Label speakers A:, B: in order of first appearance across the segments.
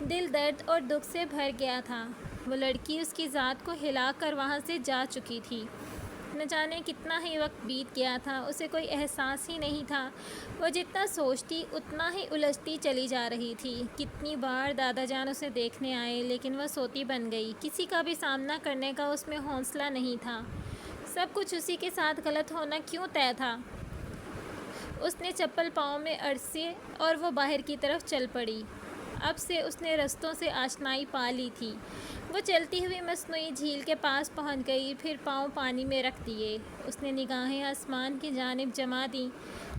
A: دل درد اور دکھ سے بھر گیا تھا۔ وہ لڑکی اس کی ذات کو ہلا کر وہاں سے جا چکی تھی۔ نہ جانے کتنا ہی وقت بیت گیا تھا، اسے کوئی احساس ہی نہیں تھا۔ وہ جتنا سوچتی اتنا ہی الجھتی چلی جا رہی تھی۔ کتنی بار دادا جان اسے دیکھنے آئے لیکن وہ سوتی بن گئی۔ کسی کا بھی سامنا کرنے کا اس میں حوصلہ نہیں تھا۔ سب کچھ اسی کے ساتھ غلط ہونا کیوں طے تھا؟ اس نے چپل پاؤں میں اڑسے اور وہ باہر کی طرف چل پڑی۔ اب سے اس نے رستوں سے آشنائی پا لی تھی۔ وہ چلتی ہوئی مصنوعی جھیل کے پاس پہنچ گئی، پھر پاؤں پانی میں رکھ دیے۔ اس نے نگاہیں آسمان کی جانب جما دیں۔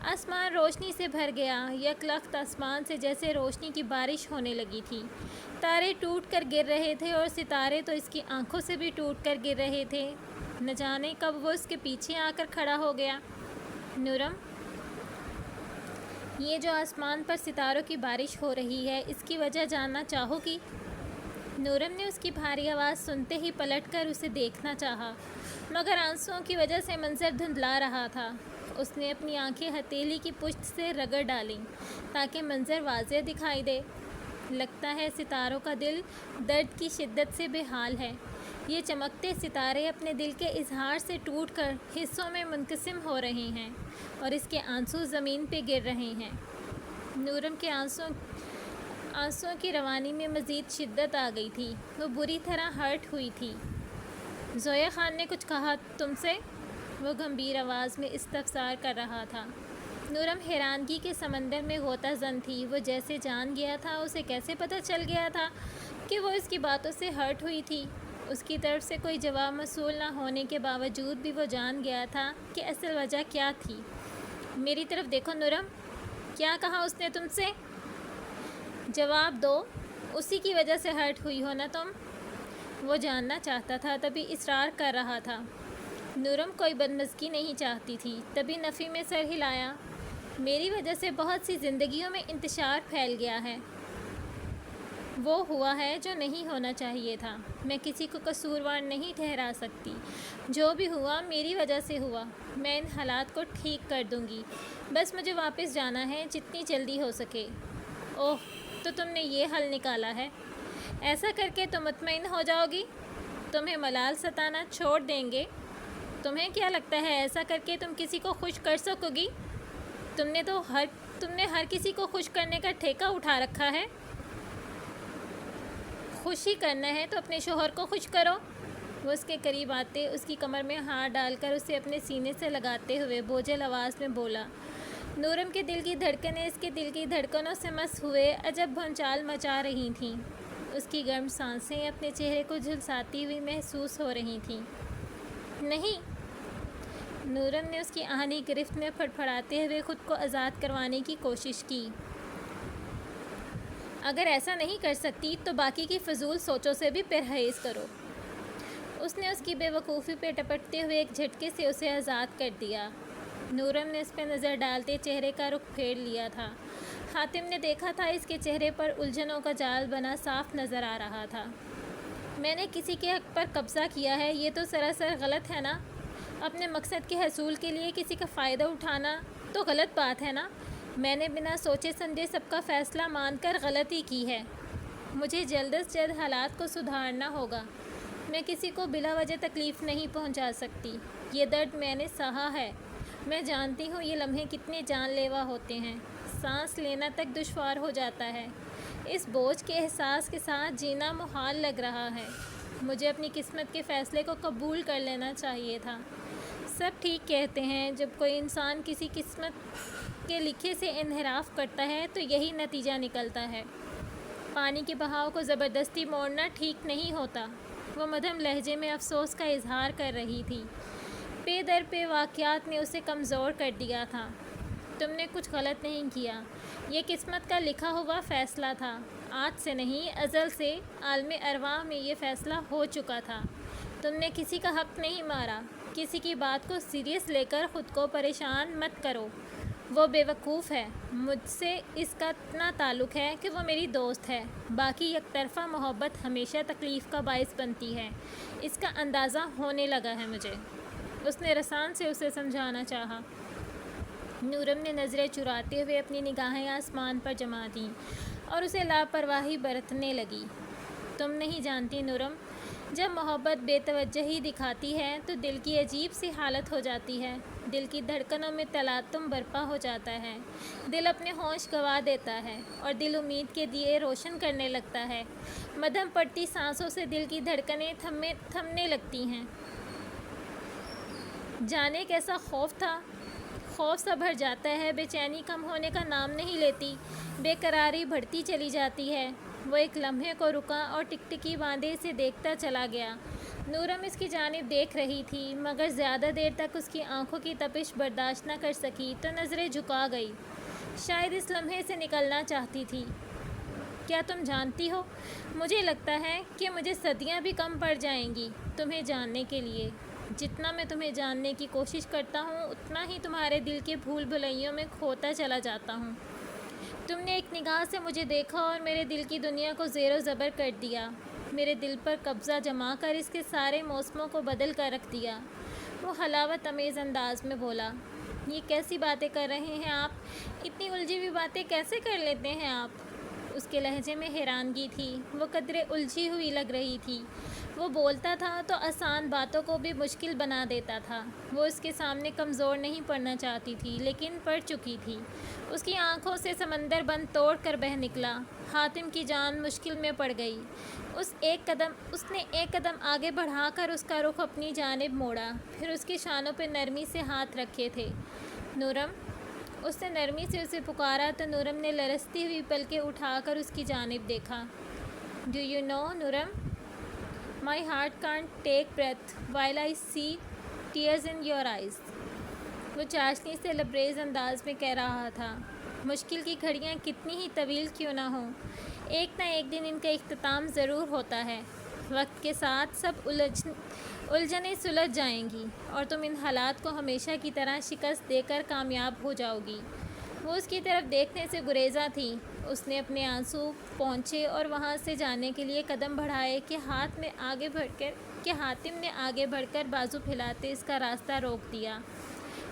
A: آسمان روشنی سے بھر گیا۔ یک لخت آسمان سے جیسے روشنی کی بارش ہونے لگی تھی۔ تارے ٹوٹ کر گر رہے تھے اور ستارے تو اس کی آنکھوں سے بھی ٹوٹ کر گر رہے تھے۔ نہ جانے کب وہ اس کے پیچھے آ کر کھڑا ہو گیا۔ نورم، یہ جو آسمان پر ستاروں کی بارش ہو رہی ہے، اس کی وجہ جاننا چاہو گی؟ نورم نے اس کی بھاری آواز سنتے ہی پلٹ کر اسے دیکھنا چاہا، مگر آنسوؤں کی وجہ سے منظر دھندلا رہا تھا۔ اس نے اپنی آنکھیں ہتھیلی کی پشت سے رگڑ ڈالیں تاکہ منظر واضح دکھائی دے۔ لگتا ہے ستاروں کا دل درد کی شدت سے بے حال ہے۔ یہ چمکتے ستارے اپنے دل کے اظہار سے ٹوٹ کر حصوں میں منقسم ہو رہے ہیں اور اس کے آنسو زمین پہ گر رہے ہیں۔ نورم کے آنسوؤں کی روانی میں مزید شدت آ گئی تھی۔ وہ بری طرح ہرٹ ہوئی تھی۔ زویا خان نے کچھ کہا تم سے؟ وہ گمبھیر آواز میں استفسار کر رہا تھا۔ نورم حیرانگی کے سمندر میں غوطہ زن تھی۔ وہ جیسے جان گیا تھا، اسے کیسے پتہ چل گیا تھا کہ وہ اس کی باتوں سے ہرٹ ہوئی تھی؟ اس کی طرف سے کوئی جواب موصول نہ ہونے کے باوجود بھی وہ جان گیا تھا کہ اصل وجہ کیا تھی۔ میری طرف دیکھو نورم، کیا کہا اس نے تم سے؟ جواب دو، اسی کی وجہ سے ہرٹ ہوئی ہو نا تم؟ وہ جاننا چاہتا تھا، تبھی اصرار کر رہا تھا۔ نورم کوئی بدمزگی نہیں چاہتی تھی، تبھی نفی میں سر ہلایا۔ میری وجہ سے بہت سی زندگیوں میں انتشار پھیل گیا ہے۔ وہ ہوا ہے جو نہیں ہونا چاہیے تھا۔ میں کسی کو قصوروار نہیں ٹھہرا سکتی۔ جو بھی ہوا میری وجہ سے ہوا۔ میں ان حالات کو ٹھیک کر دوں گی۔ بس مجھے واپس جانا ہے، جتنی جلدی ہو سکے۔ اوہ، تو تم نے یہ حل نکالا ہے؟ ایسا کر کے تم مطمئن ہو جاؤ گی؟ تمہیں ملال ستانا چھوڑ دیں گے؟ تمہیں کیا لگتا ہے ایسا کر کے تم کسی کو خوش کر سکو گی؟ تم نے ہر کسی کو خوش کرنے کا ٹھیکہ اٹھا رکھا ہے۔ خوش ہی کرنا ہے تو اپنے شوہر کو خوش کرو۔ وہ اس کے قریب آتے اس کی کمر میں ہاتھ ڈال کر اسے اپنے سینے سے لگاتے ہوئے بوجھل آواز میں بولا۔ نورم کے دل کی دھڑکنیں اس کے دل کی دھڑکنوں سے مس ہوئے عجب بھونچال مچا رہی تھیں۔ اس کی گرم سانسیں اپنے چہرے کو جھلساتی ہوئی محسوس ہو رہی تھیں۔ نہیں، نورم نے اس کی آہنی گرفت میں پھڑپھڑاتے ہوئے خود کو آزاد کروانے کی کوشش کی۔ اگر ایسا نہیں کر سکتی تو باقی کی فضول سوچوں سے بھی پرہیز کرو۔ اس نے اس کی بے وقوفی پہ ٹپٹتے ہوئے ایک جھٹکے سے اسے آزاد کر دیا۔ نورم نے اس پہ نظر ڈالتے چہرے کا رخ پھیر لیا تھا۔ حاتم نے دیکھا تھا اس کے چہرے پر الجھنوں کا جال بنا صاف نظر آ رہا تھا۔ میں نے کسی کے حق پر قبضہ کیا ہے، یہ تو سراسر غلط ہے نا؟ اپنے مقصد کے حصول کے لیے کسی کا فائدہ اٹھانا تو غلط بات ہے نا؟ میں نے بنا سوچے سمجھے سب کا فیصلہ مان کر غلطی کی ہے۔ مجھے جلد از جلد حالات کو سدھارنا ہوگا۔ میں کسی کو بلا وجہ تکلیف نہیں پہنچا سکتی۔ یہ درد میں نے سہا ہے۔ میں جانتی ہوں یہ لمحے کتنے جان لیوا ہوتے ہیں۔ سانس لینا تک دشوار ہو جاتا ہے۔ اس بوجھ کے احساس کے ساتھ جینا محال لگ رہا ہے۔ مجھے اپنی قسمت کے فیصلے کو قبول کر لینا چاہیے تھا۔ سب ٹھیک کہتے ہیں، جب کوئی انسان کسی قسمت کے لکھے سے انحراف کرتا ہے تو یہی نتیجہ نکلتا ہے۔ پانی کے بہاؤ کو زبردستی موڑنا ٹھیک نہیں ہوتا۔ وہ مدھم لہجے میں افسوس کا اظہار کر رہی تھی۔ پے در پے واقعات نے اسے کمزور کر دیا تھا۔ تم نے کچھ غلط نہیں کیا۔ یہ قسمت کا لکھا ہوا فیصلہ تھا۔ آج سے نہیں، ازل سے عالم ارواح میں یہ فیصلہ ہو چکا تھا۔ تم نے کسی کا حق نہیں مارا۔ کسی کی بات کو سیریس لے کر خود کو پریشان مت کرو۔ وہ بے وقوف ہے۔ مجھ سے اس کا اتنا تعلق ہے کہ وہ میری دوست ہے۔ باقی یک طرفہ محبت ہمیشہ تکلیف کا باعث بنتی ہے، اس کا اندازہ ہونے لگا ہے مجھے۔ اس نے رسان سے اسے سمجھانا چاہا۔ نورم نے نظریں چراتے ہوئے اپنی نگاہیں آسمان پر جما دیں اور اسے لاپرواہی برتنے لگی۔ تم نہیں جانتی نورم، جب محبت بے توجہی دکھاتی ہے تو دل کی عجیب سی حالت ہو جاتی ہے۔ دل کی دھڑکنوں میں تلاطم برپا ہو جاتا ہے، دل اپنے ہوش گنوا دیتا ہے اور دل امید کے دیے روشن کرنے لگتا ہے۔ مدھم پڑتی سانسوں سے دل کی دھڑکنیں تھمنے لگتی ہیں۔ جانے کیسا خوف تھا! خوف سا بھر جاتا ہے، بے چینی کم ہونے کا نام نہیں لیتی، بے قراری بڑھتی چلی جاتی ہے۔ وہ ایک لمحے کو رکا اور ٹکٹکی باندھے اسے دیکھتا چلا گیا۔ نورم اس کی جانب دیکھ رہی تھی، مگر زیادہ دیر تک اس کی آنکھوں کی تپش برداشت نہ کر سکی تو نظریں جھکا گئی، شاید اس لمحے سے نکلنا چاہتی تھی۔ کیا تم جانتی ہو، مجھے لگتا ہے کہ مجھے صدیاں بھی کم پڑ جائیں گی تمہیں جاننے کے لیے۔ جتنا میں تمہیں جاننے کی کوشش کرتا ہوں اتنا ہی تمہارے دل کے بھول بھلائیوں میں کھوتا چلا جاتا ہوں۔ تم نے ایک نگاہ سے مجھے دیکھا اور میرے دل کی دنیا کو زیر و زبر کر دیا، میرے دل پر قبضہ جما کر اس کے سارے موسموں کو بدل کر رکھ دیا۔ وہ حلاوت امیز انداز میں بولا، یہ کیسی باتیں کر رہے ہیں آپ؟ اتنی الجھی ہوئی باتیں کیسے کر لیتے ہیں آپ؟ اس کے لہجے میں حیرانگی تھی، وہ قدرے الجھی ہوئی لگ رہی تھی۔ وہ بولتا تھا تو آسان باتوں کو بھی مشکل بنا دیتا تھا۔ وہ اس کے سامنے کمزور نہیں پڑنا چاہتی تھی، لیکن پڑ چکی تھی۔ اس کی آنکھوں سے سمندر بند توڑ کر بہہ نکلا۔ حاتم کی جان مشکل میں پڑ گئی۔ اس نے ایک قدم آگے بڑھا کر اس کا رخ اپنی جانب موڑا، پھر اس کی شانوں پہ نرمی سے ہاتھ رکھے تھے۔ نورم! اس نے نرمی سے اسے پکارا تو نورم نے لرزتی ہوئی پلکیں اٹھا کر اس کی جانب دیکھا۔ Do you know norm, my heart can't take breath while I see tears in your eyes۔ وہ چاشنی سے لبریز انداز میں کہہ رہا تھا، مشکل کی گھڑیاں کتنی ہی طویل کیوں نہ ہوں، ایک نہ ایک دن ان کا اختتام ضرور ہوتا ہے۔ وقت کے ساتھ سب الجھنیں سلجھ جائیں گی اور تم ان حالات کو ہمیشہ کی طرح شکست دے کر کامیاب ہو جاؤ گی۔ وہ اس کی طرف دیکھنے سے گریزاں تھی۔ اس نے اپنے آنسو پونچھے اور وہاں سے جانے کے لیے قدم بڑھائے کہ حاتم نے آگے بڑھ کر بازو پھیلاتے اس کا راستہ روک دیا۔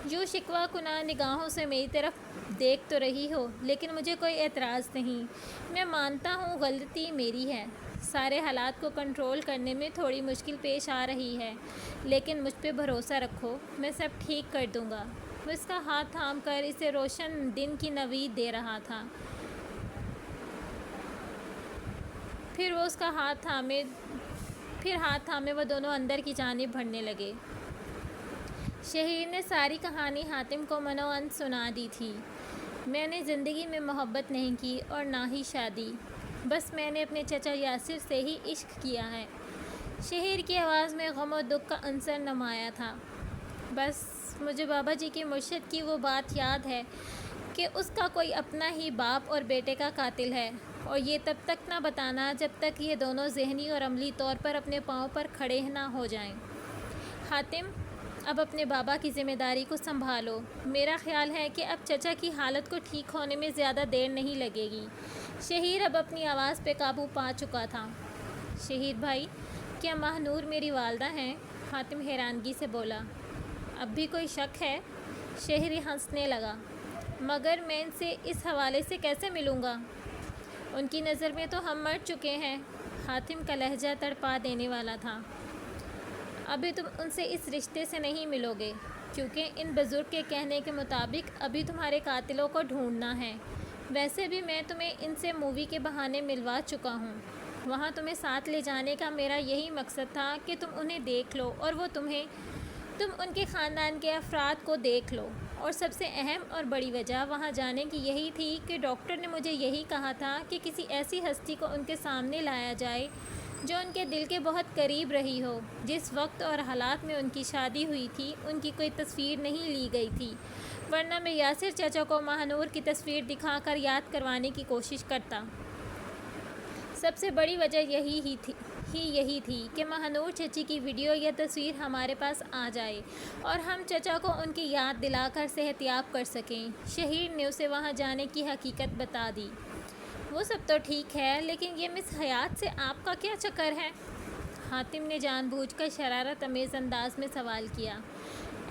A: یوں شکوہ کناں نگاہوں سے میری طرف دیکھ تو رہی ہو، لیکن مجھے کوئی اعتراض نہیں۔ میں مانتا ہوں غلطی میری ہے، سارے حالات کو کنٹرول کرنے میں تھوڑی مشکل پیش آ رہی ہے، لیکن مجھ پہ بھروسہ رکھو، میں سب ٹھیک کر دوں گا۔ وہ اس کا ہاتھ تھام کر اسے روشن دن کی نوید دے رہا تھا۔ پھر ہاتھ تھامے وہ دونوں اندر کی جانب بڑھنے لگے۔ شہیر نے ساری کہانی حاتم کو منوان سنا دی تھی۔ میں نے زندگی میں محبت نہیں کی اور نہ ہی شادی، بس میں نے اپنے چچا یاسر سے ہی عشق کیا ہے۔ شہیر کی آواز میں غم و دکھ کا عنصر نمایاں تھا۔ بس مجھے بابا جی کے مرشد کی وہ بات یاد ہے کہ اس کا کوئی اپنا ہی باپ اور بیٹے کا قاتل ہے، اور یہ تب تک نہ بتانا جب تک یہ دونوں ذہنی اور عملی طور پر اپنے پاؤں پر کھڑے نہ ہو جائیں۔ حاتم، اب اپنے بابا کی ذمہ داری کو سنبھالو۔ میرا خیال ہے کہ اب چچا کی حالت کو ٹھیک ہونے میں زیادہ دیر نہیں لگے گی۔ شہیر اب اپنی آواز پہ قابو پا چکا تھا۔ شہیر بھائی، کیا ماہ نور میری والدہ ہیں؟ حاتم حیرانگی سے بولا۔ اب بھی کوئی شک ہے؟ شہیر ہنسنے لگا۔ مگر میں ان سے اس حوالے سے کیسے ملوں گا؟ ان کی نظر میں تو ہم مر چکے ہیں۔ حاتم کا لہجہ تڑپا دینے والا تھا۔ ابھی تم ان سے اس رشتے سے نہیں ملو گے، کیونکہ ان بزرگ کے کہنے کے مطابق ابھی تمہارے قاتلوں کو ڈھونڈنا ہے۔ ویسے بھی میں تمہیں ان سے مووی کے بہانے ملوا چکا ہوں۔ وہاں تمہیں ساتھ لے جانے کا میرا یہی مقصد تھا کہ تم انہیں دیکھ لو اور وہ تم ان کے خاندان کے افراد کو دیکھ لو، اور سب سے اہم اور بڑی وجہ وہاں جانے کی یہی تھی کہ ڈاکٹر نے مجھے یہی کہا تھا کہ کسی ایسی ہستی کو ان کے سامنے لایا جائے جو ان کے دل کے بہت قریب رہی ہو۔ جس وقت اور حالات میں ان کی شادی ہوئی تھی ان کی کوئی تصویر نہیں لی گئی تھی، ورنہ میں یاسر چچا کو ماہ نور کی تصویر دکھا کر یاد کروانے کی کوشش کرتا۔ سب سے بڑی وجہ یہی تھی کہ ماہ نور چچی کی ویڈیو یا تصویر ہمارے پاس آ جائے اور ہم چچا کو ان کی یاد دلا کر صحتیاب کر سکیں۔ شہیر نے اسے وہاں جانے کی حقیقت بتا دی۔ وہ سب تو ٹھیک ہے، لیکن یہ مس حیات سے آپ کا کیا چکر ہے؟ حاتم نے جان بوجھ کر شرارت امیز انداز میں سوال کیا۔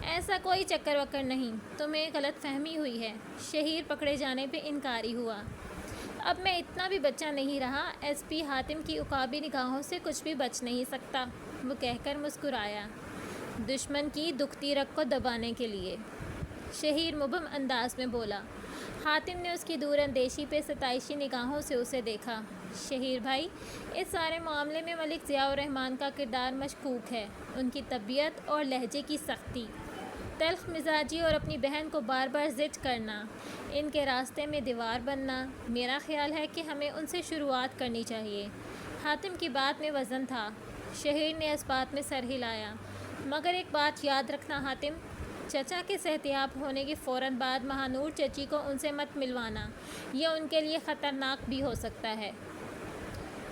A: ایسا کوئی چکر وکر نہیں، تمہیں غلط فہمی ہوئی ہے۔ شہیر پکڑے جانے پہ انکاری ہوا۔ اب میں اتنا بھی بچہ نہیں رہا۔ ایس پی حاتم کی عقابی نگاہوں سے کچھ بھی بچ نہیں سکتا، وہ کہہ کر مسکرایا، دشمن کی دکھتی رگ کو دبانے کے لیے، شہیر مبہم انداز میں بولا۔ حاتم نے اس کی دور اندیشی پہ ستائشی نگاہوں سے اسے دیکھا۔ شہیر بھائی، اس سارے معاملے میں ملک ضیاء الرحمن کا کردار مشکوک ہے۔ ان کی طبیعت اور لہجے کی سختی، تلخ مزاجی اور اپنی بہن کو بار بار ضد کرنا، ان کے راستے میں دیوار بننا، میرا خیال ہے کہ ہمیں ان سے شروعات کرنی چاہیے۔ حاتم کی بات میں وزن تھا۔ شہیر نے اس بات میں سر ہلایا۔ مگر ایک بات یاد رکھنا حاتم، چچا کے صحتیاب ہونے کے فوراً بعد مہانور چچی کو ان سے مت ملوانا، یہ ان کے لیے خطرناک بھی ہو سکتا ہے۔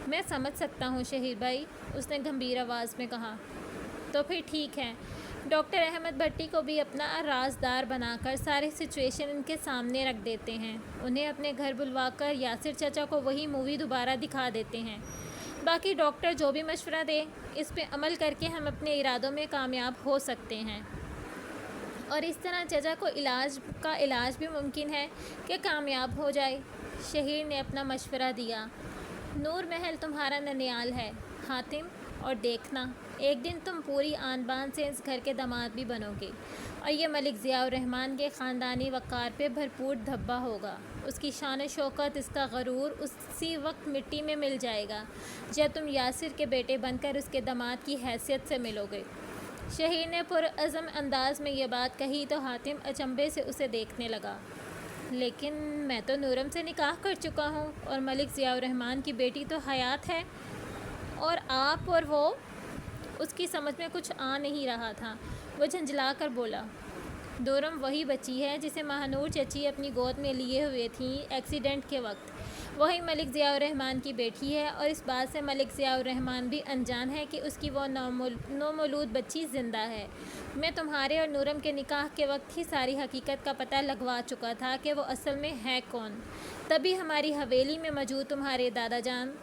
A: میں سمجھ سکتا ہوں شہیر بھائی، اس نے گمبھیر آواز میں کہا۔ تو پھر ٹھیک ہے۔ ڈاکٹر احمد بھٹی کو بھی اپنا رازدار بنا کر ساری سچویشن ان کے سامنے رکھ دیتے ہیں، انہیں اپنے گھر بلوا کر یاسر چچا کو وہی مووی دوبارہ دکھا دیتے ہیں۔ باقی ڈاکٹر جو بھی مشورہ دے، اس پہ عمل کر کے ہم اپنے ارادوں میں کامیاب ہو سکتے ہیں، اور اس طرح چچا کو علاج بھی ممکن ہے کہ کامیاب ہو جائے۔ شہیر نے اپنا مشورہ دیا۔ نور محل تمہارا ننیال ہے حاتم، اور دیکھنا ایک دن تم پوری آن بان سے اس گھر کے داماد بھی بنو گے، اور یہ ملک ضیاء الرحمن کے خاندانی وقار پہ بھرپور دھبا ہوگا۔ اس کی شان و شوکت، اس کا غرور اسی وقت مٹی میں مل جائے گا جب تم یاسر کے بیٹے بن کر اس کے داماد کی حیثیت سے ملو گے۔ شہیر نے پرعزم انداز میں یہ بات کہی تو حاتم اچنبھے سے اسے دیکھنے لگا۔ لیکن میں تو نورم سے نکاح کر چکا ہوں، اور ملک ضیاء الرحمن کی بیٹی تو حیات ہے، اور آپ اور وہ۔ اس کی سمجھ میں کچھ آ نہیں رہا تھا، وہ جھنجھلا کر بولا، نورم وہی بچی ہے جسے مہانور چچی اپنی گود میں لیے ہوئے تھیں ایکسیڈنٹ کے وقت، وہی ملک ضیاء الرحمن کی بیٹی ہے، اور اس بات سے ملک ضیاء الرحمن بھی انجان ہے کہ اس کی وہ نومولود بچی زندہ ہے۔ میں تمہارے اور نورم کے نکاح کے وقت ہی ساری حقیقت کا پتہ لگوا چکا تھا کہ وہ اصل میں ہے کون۔ تبھی ہماری حویلی میں موجود تمہارے دادا جان،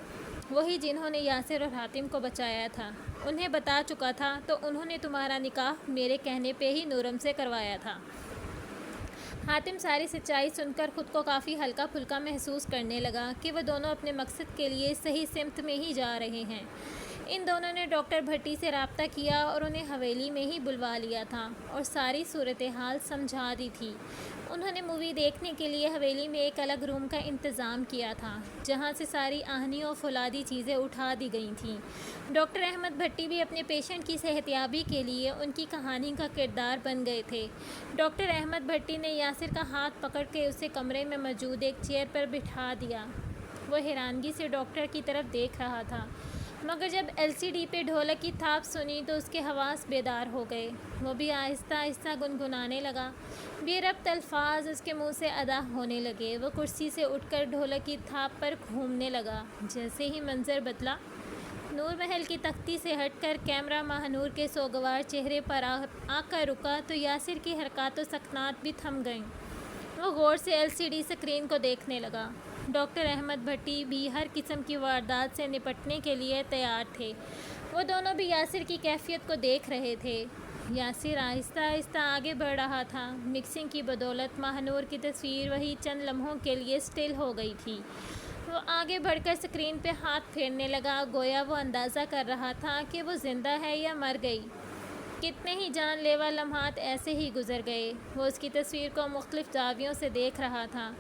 A: وہی جنہوں نے یاسر اور حاتم کو بچایا تھا، انہیں بتا چکا تھا، تو انہوں نے تمہارا نکاح میرے کہنے پہ ہی نورم سے کروایا تھا۔ حاتم ساری سچائی سن کر خود کو کافی ہلکا پھلکا محسوس کرنے لگا کہ وہ دونوں اپنے مقصد کے لیے صحیح سمت میں ہی جا رہے ہیں۔ ان دونوں نے ڈاکٹر بھٹی سے رابطہ کیا اور انہیں حویلی میں ہی بلوا لیا تھا اور ساری صورتحال سمجھا دی تھی۔ انہوں نے مووی دیکھنے کے لیے حویلی میں ایک الگ روم کا انتظام کیا تھا، جہاں سے ساری آہنی اور فولادی چیزیں اٹھا دی گئی تھیں۔ ڈاکٹر احمد بھٹی بھی اپنے پیشنٹ کی صحتیابی کے لیے ان کی کہانی کا کردار بن گئے تھے۔ ڈاکٹر احمد بھٹی نے یاسر کا ہاتھ پکڑ کے اسے کمرے میں موجود ایک چیئر پر بٹھا دیا۔ وہ حیرانگی سے ڈاکٹر کی طرف دیکھ رہا تھا، مگر جب LCD پہ ڈھولک کی تھاپ سنی تو اس کے حواس بیدار ہو گئے۔ وہ بھی آہستہ آہستہ گنگنانے لگا، بے ربط الفاظ اس کے منہ سے ادا ہونے لگے۔ وہ کرسی سے اٹھ کر ڈھولک کی تھاپ پر گھومنے لگا۔ جیسے ہی منظر بدلا، نور محل کی تختی سے ہٹ کر کیمرہ مہانور کے سوگوار چہرے پر آ کر رکا تو یاسر کی حرکات و سکنات بھی تھم گئیں۔ وہ غور سے LCD سکرین کو دیکھنے لگا۔ ڈاکٹر احمد بھٹی بھی ہر قسم کی واردات سے نپٹنے کے لیے تیار تھے۔ وہ دونوں بھی یاسر کی کیفیت کو دیکھ رہے تھے۔ یاسر آہستہ آہستہ آگے بڑھ رہا تھا۔ مکسنگ کی بدولت مہانور کی تصویر وہی چند لمحوں کے لیے سٹل ہو گئی تھی۔ وہ آگے بڑھ کر سکرین پہ ہاتھ پھیرنے لگا، گویا وہ اندازہ کر رہا تھا کہ وہ زندہ ہے یا مر گئی۔ کتنے ہی جان لیوا لمحات ایسے ہی گزر گئے۔ وہ اس کی تصویر کو مختلف زاویوں سے دیکھ رہا تھا۔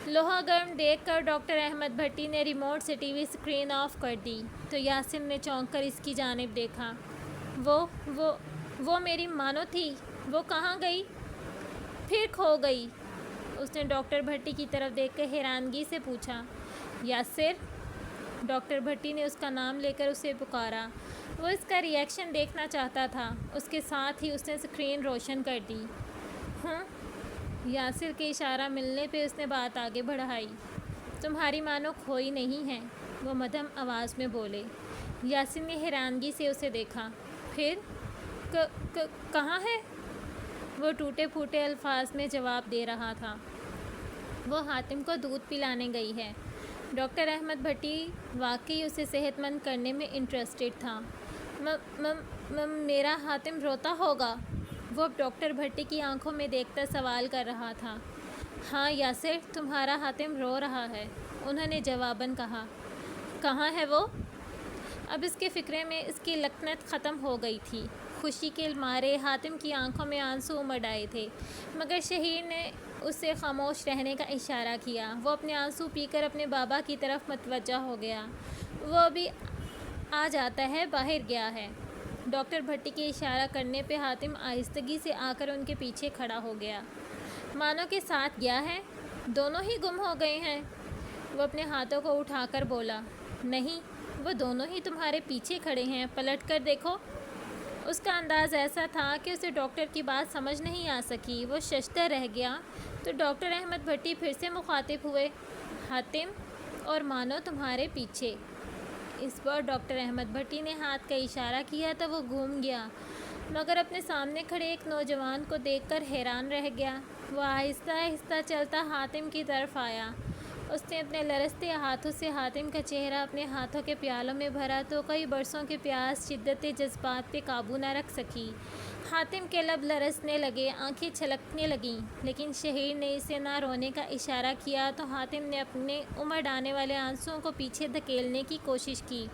A: لوہا گرم دیکھ کر ڈاکٹر احمد بھٹی نے ریموٹ سے ٹی وی سکرین آف کر دی تو یاسر نے چونک کر اس کی جانب دیکھا۔ وہ میری مانو تھی، وہ کہاں گئی؟ پھر کھو گئی؟ اس نے ڈاکٹر بھٹی کی طرف دیکھ کر حیرانگی سے پوچھا۔ یاسر؟ ڈاکٹر بھٹی نے اس کا نام لے کر اسے پکارا۔ وہ اس کا ری ایکشن دیکھنا چاہتا تھا۔ اس کے ساتھ ہی اس نے سکرین روشن کر دی۔ ہاں؟ یاسر کے اشارہ ملنے پہ اس نے بات آگے بڑھائی۔ تمہاری مانو کھوئی نہیں ہے، وہ مدھم آواز میں بولے۔ یاسر نے حیرانگی سے اسے دیکھا۔ پھر کہاں ہے؟ وہ ٹوٹے پھوٹے الفاظ میں جواب دے رہا تھا۔ وہ حاتم کو دودھ پلانے گئی ہے۔ ڈاکٹر احمد بھٹی واقعی اسے صحت مند کرنے میں انٹرسٹڈ تھا۔ میرا حاتم روتا ہوگا؟ وہ اب ڈاکٹر بھٹی کی آنکھوں میں دیکھ کر سوال کر رہا تھا۔ ہاں یاسر، تمہارا حاتم رو رہا ہے۔ انہوں نے جواباً کہا۔ کہاں ہے وہ؟ اب اس کے فکرے میں اس کی لکنت ختم ہو گئی تھی۔ خوشی کے مارے حاتم کی آنکھوں میں آنسو امڈ آئے تھے، مگر شہیر نے اس سے خاموش رہنے کا اشارہ کیا۔ وہ اپنے آنسو پی کر اپنے بابا کی طرف متوجہ ہو گیا۔ وہ ابھی آ جاتا ہے، باہر گیا ہے۔ ڈاکٹر بھٹی کے اشارہ کرنے پہ حاتم آہستگی سے آ کر ان کے پیچھے کھڑا ہو گیا۔ مانو کے ساتھ گیا ہے؟ دونوں ہی گم ہو گئے ہیں؟ وہ اپنے ہاتھوں کو اٹھا کر بولا۔ نہیں، وہ دونوں ہی تمہارے پیچھے کھڑے ہیں، پلٹ کر دیکھو۔ اس کا انداز ایسا تھا کہ اسے ڈاکٹر کی بات سمجھ نہیں آ سکی۔ وہ ششدر رہ گیا تو ڈاکٹر احمد بھٹی پھر سے مخاطب ہوئے۔ حاتم اور مانو تمہارے پیچھے۔ اس پر ڈاکٹر احمد بھٹی نے ہاتھ کا اشارہ کیا تو وہ گھوم گیا، مگر اپنے سامنے کھڑے ایک نوجوان کو دیکھ کر حیران رہ گیا۔ وہ آہستہ آہستہ چلتا حاتم کی طرف آیا۔ اس نے اپنے لرزتے ہاتھوں سے حاتم کا چہرہ اپنے ہاتھوں کے پیالوں میں بھرا تو کئی برسوں کے پیاس شدت جذبات پہ قابو نہ رکھ سکی۔ حاتم کے لب لرزنے لگے، آنکھیں چھلکنے لگیں، لیکن شہیر نے اسے نہ رونے کا اشارہ کیا تو حاتم نے اپنے امڈ آنے والے آنسوؤں کو پیچھے دھکیلنے کی کوشش کی۔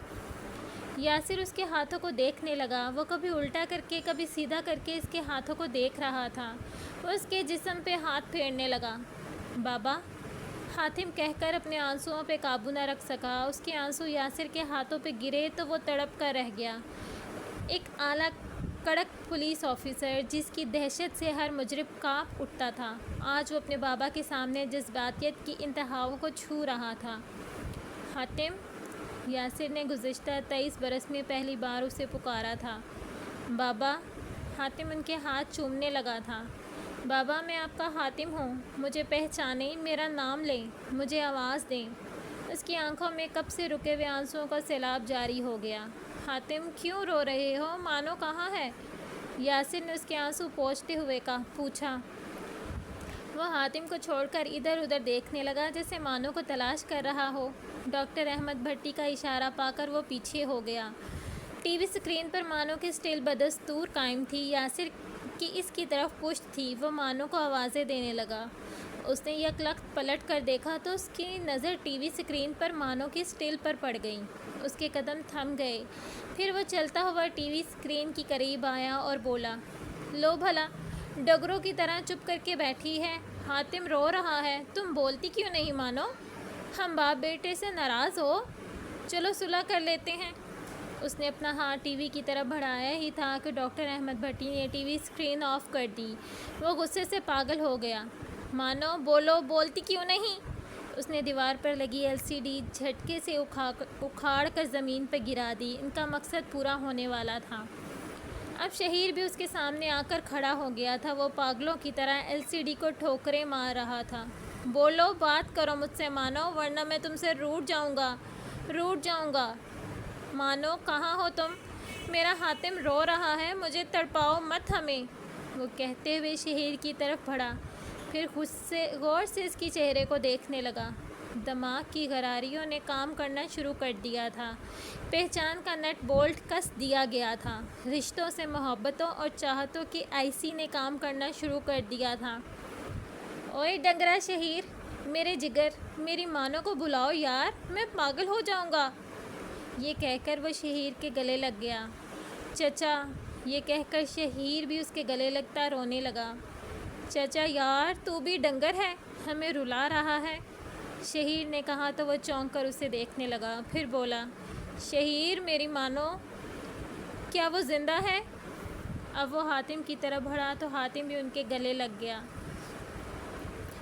A: یاسر اس کے ہاتھوں کو دیکھنے لگا۔ وہ کبھی الٹا کر کے کبھی سیدھا کر کے اس کے ہاتھوں کو دیکھ رہا تھا۔ وہ اس کے جسم پہ ہاتھ پھیرنے لگا۔ بابا، حاتم کہہ کر اپنے آنسوؤں پہ قابو نہ رکھ سکا۔ اس کے آنسو یاسر کے ہاتھوں پہ گرے تو وہ تڑپ کر رہ گیا۔ ایک اعلیٰ کڑک پولیس آفیسر جس کی دہشت سے ہر مجرم کانپ اٹھتا تھا، آج وہ اپنے بابا کے سامنے جذباتیت کی انتہاؤں کو چھو رہا تھا۔ حاتم، یاسر نے گزشتہ 23 برس میں پہلی بار اسے پکارا تھا۔ بابا، حاتم ان کے ہاتھ چومنے لگا تھا۔ بابا، میں آپ کا حاتم ہوں، مجھے پہچانیں، میرا نام لیں، مجھے آواز دیں۔ اس کی آنکھوں میں کب سے رکے ہوئے آنسوؤں کا سیلاب جاری ہو گیا۔ حاتم، کیوں رو رہے ہو؟ مانو کہاں ہے؟ یاسر نے اس کے آنسو پوچھتے ہوئے پوچھا۔ وہ حاتم کو چھوڑ کر ادھر ادھر دیکھنے لگا جیسے مانو کو تلاش کر رہا ہو۔ ڈاکٹر احمد بھٹی کا اشارہ پا کر وہ پیچھے ہو گیا۔ ٹی وی اسکرین پر مانو کی اسٹل بدستور قائم تھی۔ یاسر کی اس کی طرف پشت تھی۔ وہ مانو کو آوازیں دینے لگا۔ اس نے یک لخت پلٹ کر دیکھا تو اس کی نظر ٹی وی اسکرین پر مانو کی اسٹل پر پڑ گئی۔ اس کے قدم تھم گئے۔ پھر وہ چلتا ہوا ٹی وی اسکرین کی قریب آیا اور بولا، لو بھلا، ڈگروں کی طرح چپ کر کے بیٹھی ہے۔ حاتم رو رہا ہے، تم بولتی کیوں نہیں مانو؟ ہم باپ بیٹے سے ناراض ہو؟ چلو صلح کر لیتے ہیں۔ اس نے اپنا ہاتھ ٹی وی کی طرف بڑھایا ہی تھا کہ ڈاکٹر احمد بھٹی نے ٹی وی اسکرین آف کر دی۔ وہ غصے سے پاگل ہو گیا۔ مانو، بولو، بولتی کیوں نہیں؟ اس نے دیوار پر لگی ایل سی ڈی جھٹکے سے اکھاڑ کر زمین پر گرا دی۔ ان کا مقصد پورا ہونے والا تھا۔ اب شہیر بھی اس کے سامنے آ کر کھڑا ہو گیا تھا۔ وہ پاگلوں کی طرح ایل سی ڈی کو ٹھوکریں مار رہا تھا۔ بولو، بات کرو مجھ سے مانو، ورنہ میں تم سے روٹھ جاؤں گا۔ مانو، کہاں ہو تم؟ میرا حاتم رو رہا ہے، مجھے تڑپاؤ مت ہمیں۔ وہ کہتے ہوئے شہیر کی طرف بڑھا، پھر غور سے اس کی چہرے کو دیکھنے لگا۔ دماغ کی غراریوں نے کام کرنا شروع کر دیا تھا۔ پہچان کا نٹ بولٹ کس دیا گیا تھا۔ رشتوں سے محبتوں اور چاہتوں کی آئی سی نے کام کرنا شروع کر دیا تھا۔ اوئے ڈنگرا شہیر، میرے جگر، میری مانو کو بلاؤ یار، میں پاگل ہو جاؤں گا۔ یہ کہہ کر وہ شہیر کے گلے لگ گیا۔ چچا، یہ کہہ کر شہیر بھی اس کے گلے لگتا رونے لگا۔ چچا یار، تو بھی ڈنگر ہے، ہمیں رلا رہا ہے، شہیر نے کہا تو وہ چونک کر اسے دیکھنے لگا۔ پھر بولا، شہیر، میری مانو، کیا وہ زندہ ہے؟ اب وہ حاتم کی طرف بڑھا تو حاتم بھی ان کے گلے لگ گیا۔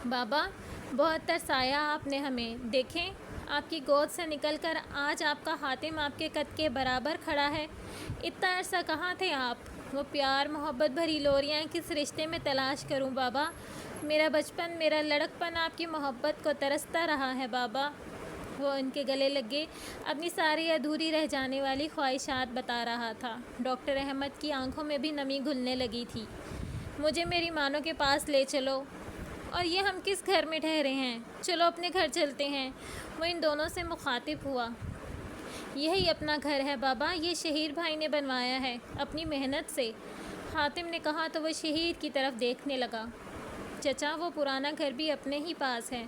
A: بابا، بہت ترسایا آپ نے ہمیں، دیکھیں آپ کی گود سے نکل کر آج آپ کا حاتم آپ کے قد کے برابر کھڑا ہے۔ اتنا عرصہ کہاں تھے آپ؟ وہ پیار محبت بھری لوریاں کس رشتے میں تلاش کروں بابا؟ میرا بچپن، میرا لڑکپن آپ کی محبت کو ترستا رہا ہے بابا۔ وہ ان کے گلے لگے اپنی ساری ادھوری رہ جانے والی خواہشات بتا رہا تھا۔ ڈاکٹر احمد کی آنکھوں میں بھی نمی گھلنے لگی تھی۔ مجھے میری مانو کے پاس لے چلو۔ اور یہ ہم کس گھر میں ٹھہرے ہیں؟ چلو اپنے گھر چلتے ہیں۔ وہ ان دونوں سے مخاطب ہوا۔ یہی اپنا گھر ہے بابا، یہ شہیر بھائی نے بنوایا ہے اپنی محنت سے، حاتم نے کہا تو وہ شہیر کی طرف دیکھنے لگا۔ چچا وہ پرانا گھر بھی اپنے ہی پاس ہے،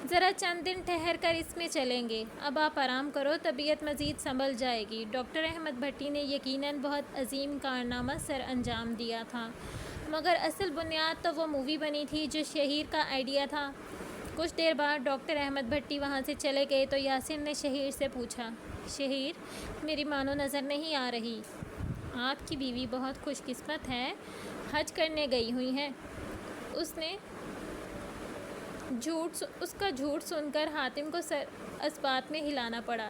A: ذرا چند دن ٹھہر کر اس میں چلیں گے۔ اب آپ آرام کرو، طبیعت مزید سنبھل جائے گی۔ ڈاکٹر احمد بھٹی نے یقیناً بہت عظیم کارنامہ سر انجام دیا تھا، مگر اصل بنیاد تو وہ مووی بنی تھی جو شہیر کا آئیڈیا تھا۔ کچھ دیر بعد ڈاکٹر احمد بھٹی وہاں سے چلے گئے تو یاسر نے شہیر سے پوچھا، شہیر، میری مانو نظر نہیں آ رہی؟ آپ کی بیوی بہت خوش قسمت ہے، حج کرنے گئی ہوئی ہیں۔ اس کا جھوٹ سن کر حاتم کو سر اس بات میں ہلانا پڑا،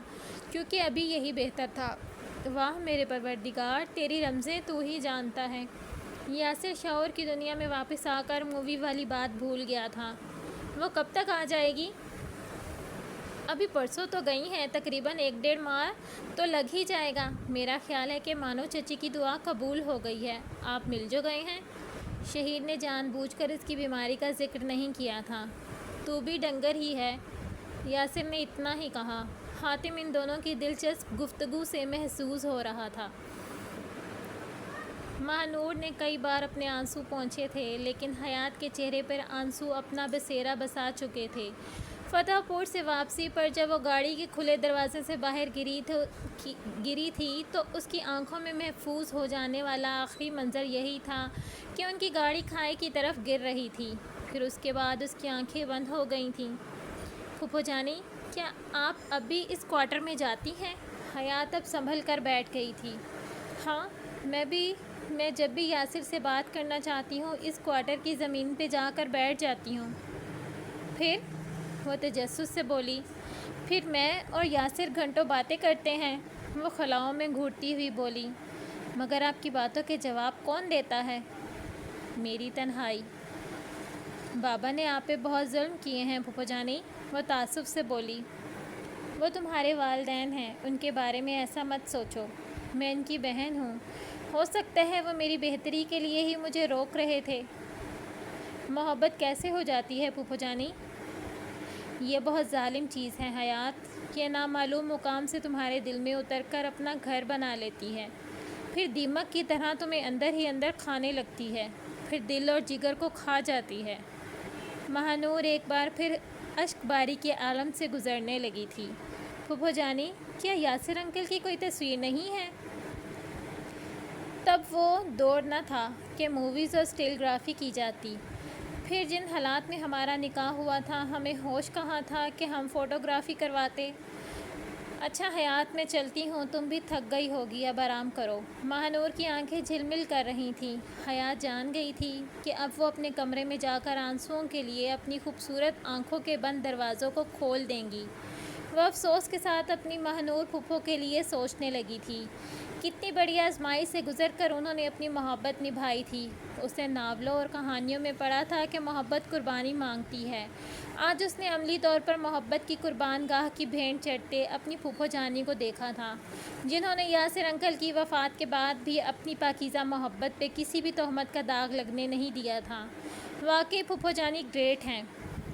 A: کیونکہ ابھی یہی بہتر تھا۔ واہ میرے پروردگار، تیری رمزیں تو ہی جانتا ہے۔ یاسر شعور کی دنیا میں واپس آ کر مووی والی بات بھول گیا تھا۔ وہ کب تک آ جائے گی؟ ابھی پرسوں تو گئی ہیں، تقریباً 1-1.5 ماہ تو لگ ہی جائے گا۔ میرا خیال ہے کہ مانو چچی کی دعا قبول ہو گئی ہے۔ آپ مل جو گئے ہیں؟ شہیر نے جان بوجھ کر اس کی بیماری کا ذکر نہیں کیا تھا۔ تو بھی ڈنگر ہی ہے۔ یاسر نے اتنا ہی کہا۔ حاتم ان دونوں کی دلچسپ گفتگو سے محظوظ ہو رہا تھا۔ ماہنور نے کئی بار اپنے آنسو پونچھے تھے، لیکن حیات کے چہرے پر آنسو اپنا بسیرا بسا چکے تھے۔ فتح پور سے واپسی پر جب وہ گاڑی کے کھلے دروازے سے باہر گری تھی تو اس کی آنکھوں میں محفوظ ہو جانے والا آخری منظر یہی تھا کہ ان کی گاڑی کھائی کی طرف گر رہی تھی۔ پھر اس کے بعد اس کی آنکھیں بند ہو گئی تھیں۔ پھوپھو جانی، کیا آپ اب بھی اس کوارٹر میں جاتی ہیں؟ حیات اب سنبھل کر بیٹھ گئی تھی۔ ہاں، میں جب بھی یاسر سے بات کرنا چاہتی ہوں اس کوارٹر کی زمین پہ جا کر بیٹھ جاتی ہوں۔ پھر وہ تجسس سے بولی، پھر میں اور یاسر گھنٹوں باتیں کرتے ہیں۔ وہ خلاؤں میں گھوٹتی ہوئی بولی، مگر آپ کی باتوں کے جواب کون دیتا ہے؟ میری تنہائی۔ بابا نے آپ پہ بہت ظلم کیے ہیں پھوپھو جانی، وہ تعصب سے بولی۔ وہ تمہارے والدین ہیں، ان کے بارے میں ایسا مت سوچو۔ میں ان کی بہن ہوں، ہو سکتا ہے وہ میری بہتری کے لیے ہی مجھے روک رہے تھے۔ محبت کیسے ہو جاتی ہے پھوپھو جانی؟ یہ بہت ظالم چیز ہے حیات، یہ نامعلوم مقام سے تمہارے دل میں اتر کر اپنا گھر بنا لیتی ہے، پھر دیمک کی طرح تمہیں اندر ہی اندر کھانے لگتی ہے، پھر دل اور جگر کو کھا جاتی ہے۔ ماہنور ایک بار پھر اشک باری کے عالم سے گزرنے لگی تھی۔ پھوپھو جانی، کیا یاسر انکل کی کوئی تصویر نہیں ہے؟ تب وہ دور نہ تھا کہ موویز اور اسٹل گرافی کی جاتی۔ پھر جن حالات میں ہمارا نکاح ہوا تھا ہمیں ہوش کہاں تھا کہ ہم فوٹوگرافی کرواتے۔ اچھا حیات، میں چلتی ہوں، تم بھی تھک گئی ہوگی، اب آرام کرو۔ ماہنور کی آنکھیں جھلمل کر رہی تھیں۔ حیات جان گئی تھی کہ اب وہ اپنے کمرے میں جا کر آنسوؤں کے لیے اپنی خوبصورت آنکھوں کے بند دروازوں کو کھول دیں گی۔ وہ افسوس کے ساتھ اپنی ماہنور پھوپھو کے لیے سوچنے لگی تھی۔ کتنی بڑی آزمائش سے گزر کر انہوں نے اپنی محبت نبھائی تھی۔ اس نے ناولوں اور کہانیوں میں پڑھا تھا کہ محبت قربانی مانگتی ہے۔ آج اس نے عملی طور پر محبت کی قربان گاہ کی بھینٹ چڑھتے اپنی پھوپھو جانی کو دیکھا تھا، جنہوں نے یاسر انکل کی وفات کے بعد بھی اپنی پاکیزہ محبت پہ کسی بھی تہمت کا داغ لگنے نہیں دیا تھا۔ واقعی پھوپھو جانی گریٹ ہیں۔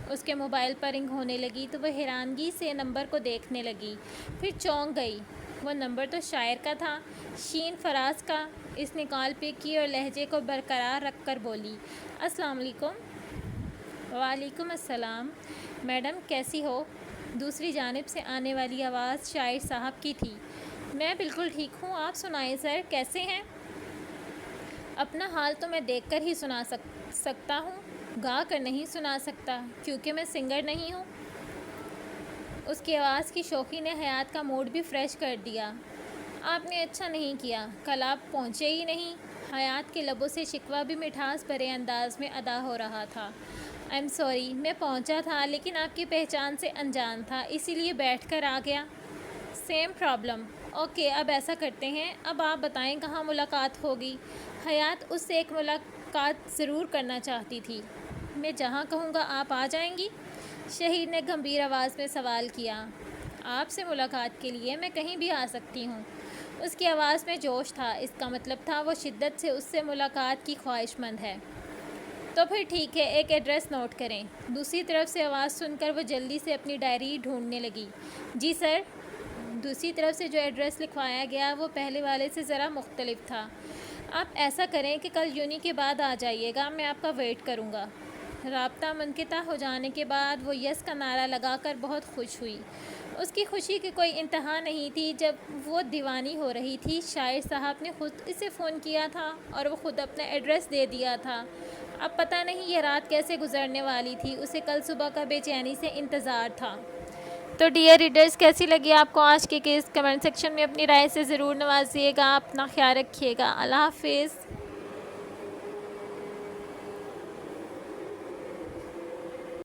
A: اس کے موبائل پر رنگ ہونے لگی تو وہ حیرانگی سے نمبر کو دیکھنے لگی، پھر چونک گئی۔ وہ نمبر تو شاعر کا تھا، شین فراز کا۔ اس نے کال پک کی اور لہجے کو برقرار رکھ کر بولی، السلام علیکم۔ وعلیکم السلام، میڈم کیسی ہو؟ دوسری جانب سے آنے والی آواز شاعر صاحب کی تھی۔ میں بالکل ٹھیک ہوں، آپ سنائیں سر، کیسے ہیں؟ اپنا حال تو میں دیکھ کر ہی سنا سکتا ہوں، گا کر نہیں سنا سکتا، کیونکہ میں سنگر نہیں ہوں۔ اس کی آواز کی شوخی نے حیات کا موڈ بھی فریش کر دیا۔ آپ نے اچھا نہیں کیا، کل آپ پہنچے ہی نہیں۔ حیات کے لبوں سے شکوہ بھی مٹھاس بھرے انداز میں ادا ہو رہا تھا۔ آئی ایم سوری، میں پہنچا تھا لیکن آپ کی پہچان سے انجان تھا، اسی لیے بیٹھ کر آ گیا۔ Same problem. اوکے، اب ایسا کرتے ہیں، اب آپ بتائیں کہاں ملاقات ہوگی؟ حیات اس سے ایک ملاقات ضرور کرنا چاہتی تھی۔ میں جہاں کہوں گا آپ آ جائیں گی؟ شہیر نے گمبھیر آواز میں سوال کیا۔ آپ سے ملاقات کے لیے میں کہیں بھی آ سکتی ہوں۔ اس کی آواز میں جوش تھا، اس کا مطلب تھا وہ شدت سے اس سے ملاقات کی خواہش مند ہے۔ تو پھر ٹھیک ہے، ایک ایڈریس نوٹ کریں۔ دوسری طرف سے آواز سن کر وہ جلدی سے اپنی ڈائری ڈھونڈنے لگی۔ جی سر۔ دوسری طرف سے جو ایڈریس لکھوایا گیا وہ پہلے والے سے ذرا مختلف تھا۔ آپ ایسا کریں کہ کل یونی کے بعد آ جائیے گا، میں آپ کا ویٹ کروں گا۔ رابطہ منقطع ہو جانے کے بعد وہ یس کا نعرہ لگا کر بہت خوش ہوئی۔ اس کی خوشی کی کوئی انتہا نہیں تھی۔ جب وہ دیوانی ہو رہی تھی، شاعر صاحب نے خود اسے فون کیا تھا اور وہ خود اپنا ایڈریس دے دیا تھا۔ اب پتہ نہیں یہ رات کیسے گزرنے والی تھی، اسے کل صبح کا بے چینی سے انتظار تھا۔ تو ڈیئر ریڈرز، کیسی لگی آپ کو آج کی کیس؟ کمنٹ سیکشن میں اپنی رائے سے ضرور نوازیے گا۔ اپنا خیال رکھیے گا۔ اللہ حافظ۔